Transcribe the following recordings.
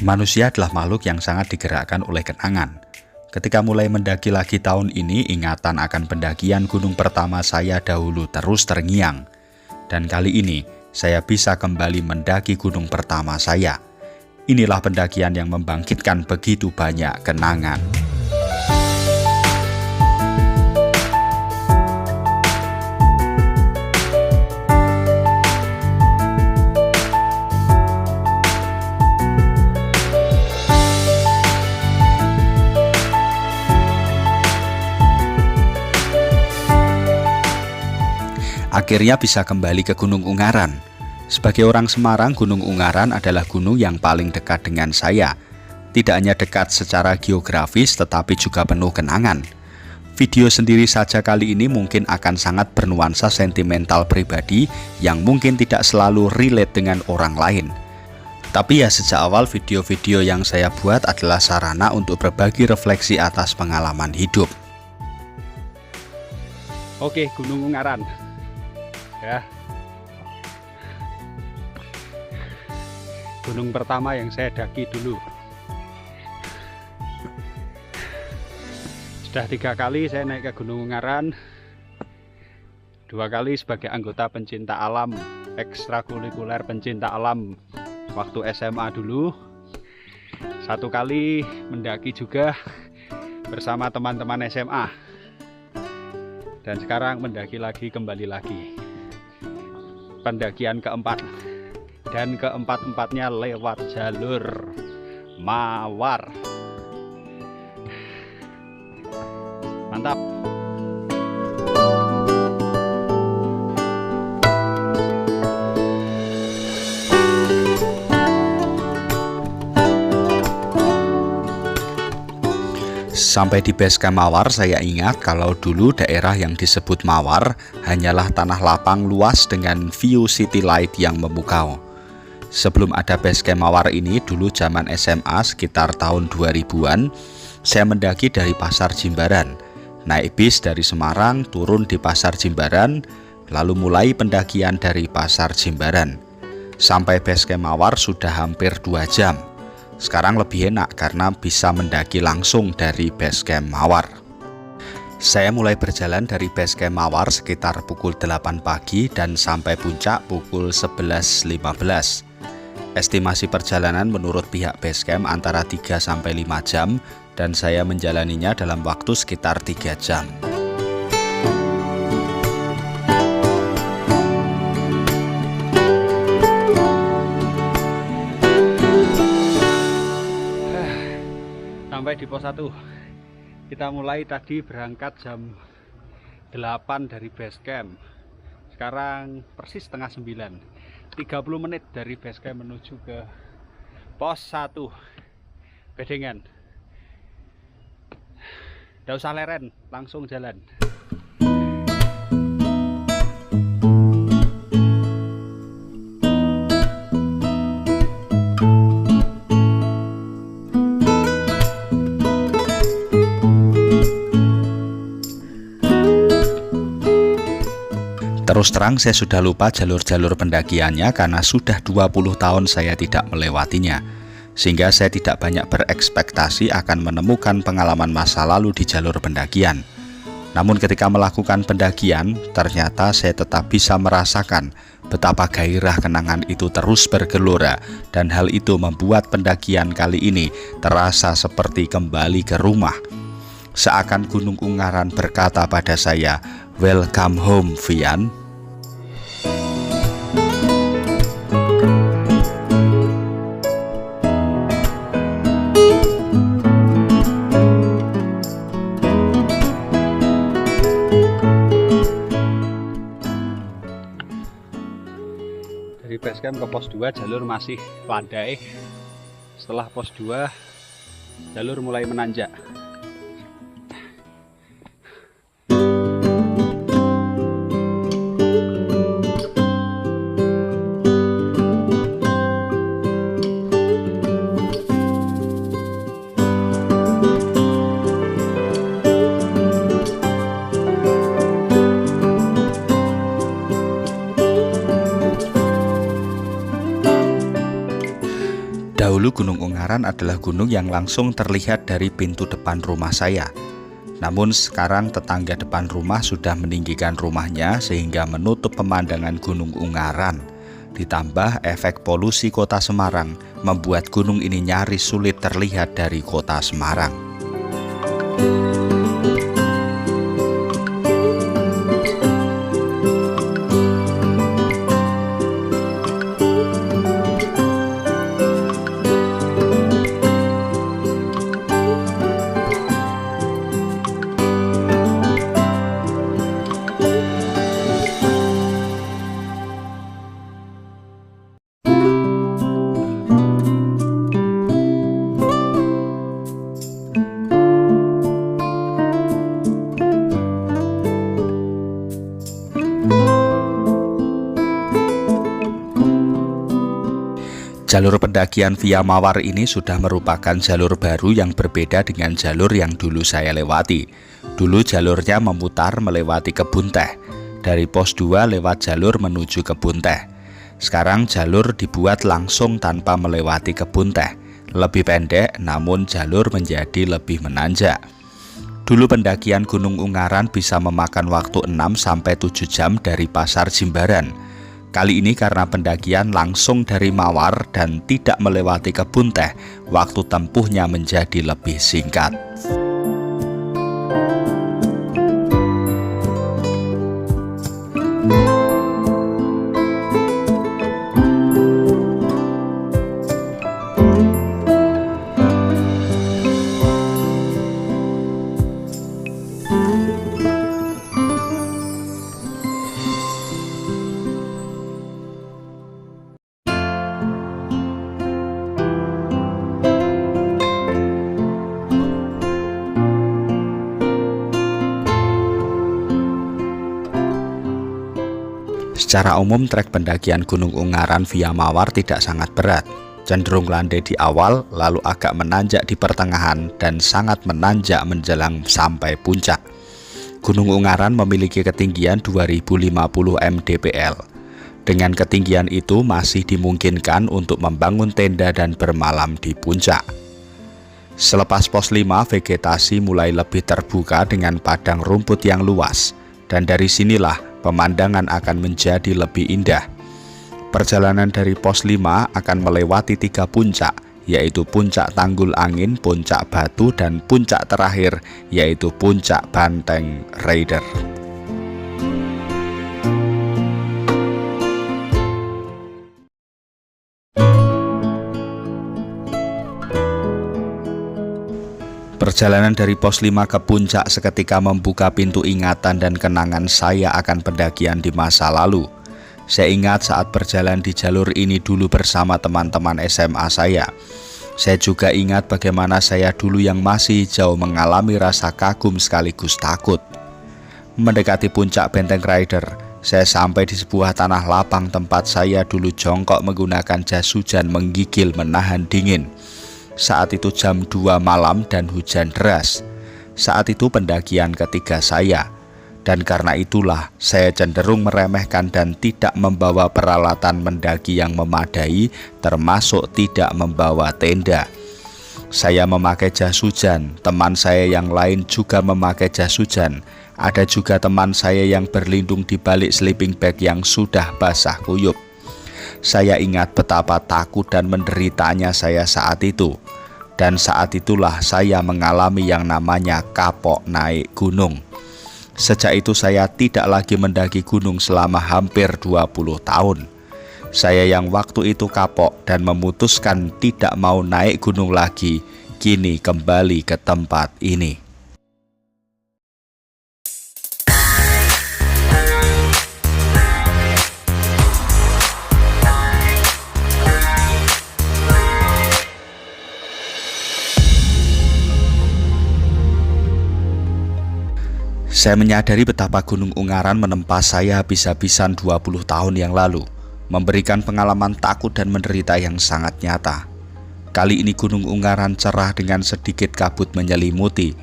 Manusia adalah makhluk yang sangat digerakkan oleh kenangan. Ketika mulai mendaki lagi tahun ini, ingatan akan pendakian gunung pertama saya dahulu terus terngiang. Dan kali ini, saya bisa kembali mendaki gunung pertama saya. Inilah pendakian yang membangkitkan begitu banyak kenangan. Akhirnya bisa kembali ke Gunung Ungaran. Sebagai orang Semarang, Gunung Ungaran adalah gunung yang paling dekat dengan saya. Tidak hanya dekat secara geografis, tetapi juga penuh kenangan. Video sendiri saja kali ini mungkin akan sangat bernuansa sentimental pribadi yang mungkin tidak selalu relate dengan orang lain. Tapi ya sejak awal video-video yang saya buat adalah sarana untuk berbagi refleksi atas pengalaman hidup. Oke, Gunung Ungaran. Ya, gunung pertama yang saya daki dulu. Sudah 3 kali saya naik ke Gunung Ungaran. 2 kali sebagai anggota pencinta alam, ekstrakurikuler pencinta alam waktu SMA dulu. 1 kali mendaki juga bersama teman-teman SMA. Dan sekarang mendaki lagi, kembali lagi. Pendakian keempat, dan keempat-empatnya lewat jalur mawar. Mantap. Sampai di base camp Mawar, saya ingat kalau dulu daerah yang disebut Mawar hanyalah tanah lapang luas dengan view city light yang memukau. Sebelum ada base camp Mawar ini, dulu zaman SMA sekitar tahun 2000-an, saya mendaki dari Pasar Jimbaran. Naik bis dari Semarang, turun di Pasar Jimbaran, lalu mulai pendakian dari Pasar Jimbaran. Sampai base camp Mawar sudah hampir 2 jam. Sekarang lebih enak karena bisa mendaki langsung dari base camp Mawar. Saya mulai berjalan dari base camp Mawar sekitar pukul 8 pagi dan sampai puncak pukul 11.15. Estimasi perjalanan menurut pihak base camp antara 3-5 jam dan saya menjalaninya dalam waktu sekitar 3 jam. Sampai di pos 1. Kita mulai tadi berangkat jam 8 dari base camp. Sekarang persis setengah 9. 30 menit dari base camp menuju ke pos 1 Bedengan. Nggak usah leren, langsung jalan. Terus terang saya sudah lupa jalur-jalur pendakiannya karena sudah 20 tahun saya tidak melewatinya. Sehingga saya tidak banyak berekspektasi akan menemukan pengalaman masa lalu di jalur pendakian. Namun ketika melakukan pendakian, ternyata saya tetap bisa merasakan betapa gairah kenangan itu terus bergelora. Dan hal itu membuat pendakian kali ini terasa seperti kembali ke rumah. Seakan Gunung Ungaran berkata pada saya, "Welcome home, Vian." Dari base camp ke pos 2 jalur masih landai. Setelah pos 2 jalur mulai menanjak. Dahulu Gunung Ungaran adalah gunung yang langsung terlihat dari pintu depan rumah saya. Namun sekarang tetangga depan rumah sudah meninggikan rumahnya sehingga menutup pemandangan Gunung Ungaran. Ditambah efek polusi kota Semarang membuat gunung ini nyaris sulit terlihat dari kota Semarang. Jalur pendakian via Mawar ini sudah merupakan jalur baru yang berbeda dengan jalur yang dulu saya lewati. Dulu jalurnya memutar melewati kebun teh. Dari pos 2 lewat jalur menuju kebun teh. Sekarang jalur dibuat langsung tanpa melewati kebun teh. Lebih pendek namun jalur menjadi lebih menanjak. Dulu pendakian Gunung Ungaran bisa memakan waktu 6-7 jam dari Pasar Jimbaran. Kali ini karena pendakian langsung dari Mawar dan tidak melewati kebun teh, waktu tempuhnya menjadi lebih singkat. Secara umum trek pendakian Gunung Ungaran via Mawar tidak sangat berat, cenderung landai di awal lalu agak menanjak di pertengahan dan sangat menanjak menjelang sampai puncak. Gunung Ungaran memiliki ketinggian 2050 mdpl. Dengan ketinggian itu masih dimungkinkan untuk membangun tenda dan bermalam di puncak. Selepas pos 5, vegetasi mulai lebih terbuka dengan padang rumput yang luas, dan dari sinilah pemandangan akan menjadi lebih indah. Perjalanan dari pos 5 akan melewati 3 puncak, yaitu puncak Tanggul Angin, puncak Batu, dan puncak terakhir yaitu puncak Banteng Raider. Perjalanan dari pos 5 ke puncak seketika membuka pintu ingatan dan kenangan saya akan pendakian di masa lalu. Saya ingat saat berjalan di jalur ini dulu bersama teman-teman SMA saya. Saya juga ingat bagaimana saya dulu yang masih hijau mengalami rasa kagum sekaligus takut. Mendekati puncak Banteng Raider, saya sampai di sebuah tanah lapang tempat saya dulu jongkok menggunakan jas hujan menggigil menahan dingin. Saat itu jam 2 malam dan hujan deras. Saat itu pendakian ketiga saya. Dan karena itulah saya cenderung meremehkan dan tidak membawa peralatan mendaki yang memadai, termasuk tidak membawa tenda. Saya memakai jas hujan, teman saya yang lain juga memakai jas hujan. Ada juga teman saya yang berlindung di balik sleeping bag yang sudah basah kuyup. Saya ingat betapa takut dan menderitanya saya saat itu. Dan saat itulah saya mengalami yang namanya kapok naik gunung. Sejak itu saya tidak lagi mendaki gunung selama hampir 20 tahun. Saya yang waktu itu kapok dan memutuskan tidak mau naik gunung lagi, kini kembali ke tempat ini. Saya menyadari betapa Gunung Ungaran menempa saya habis-habisan 20 tahun yang lalu, memberikan pengalaman takut dan menderita yang sangat nyata. Kali ini Gunung Ungaran cerah dengan sedikit kabut menyelimuti.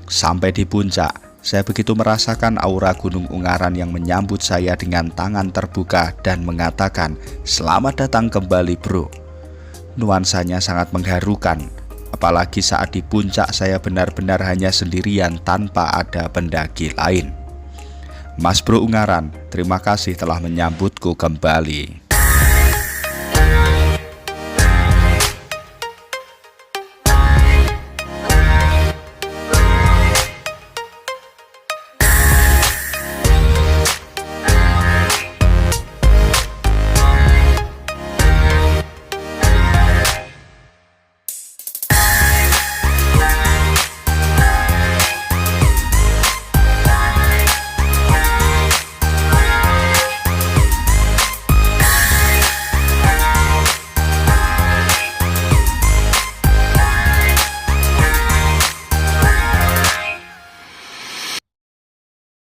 Sampai di puncak, saya begitu merasakan aura Gunung Ungaran yang menyambut saya dengan tangan terbuka dan mengatakan, "Selamat datang kembali bro." Nuansanya sangat mengharukan, apalagi saat di puncak saya benar-benar hanya sendirian tanpa ada pendaki lain. Mas Bro Ungaran, terima kasih telah menyambutku kembali.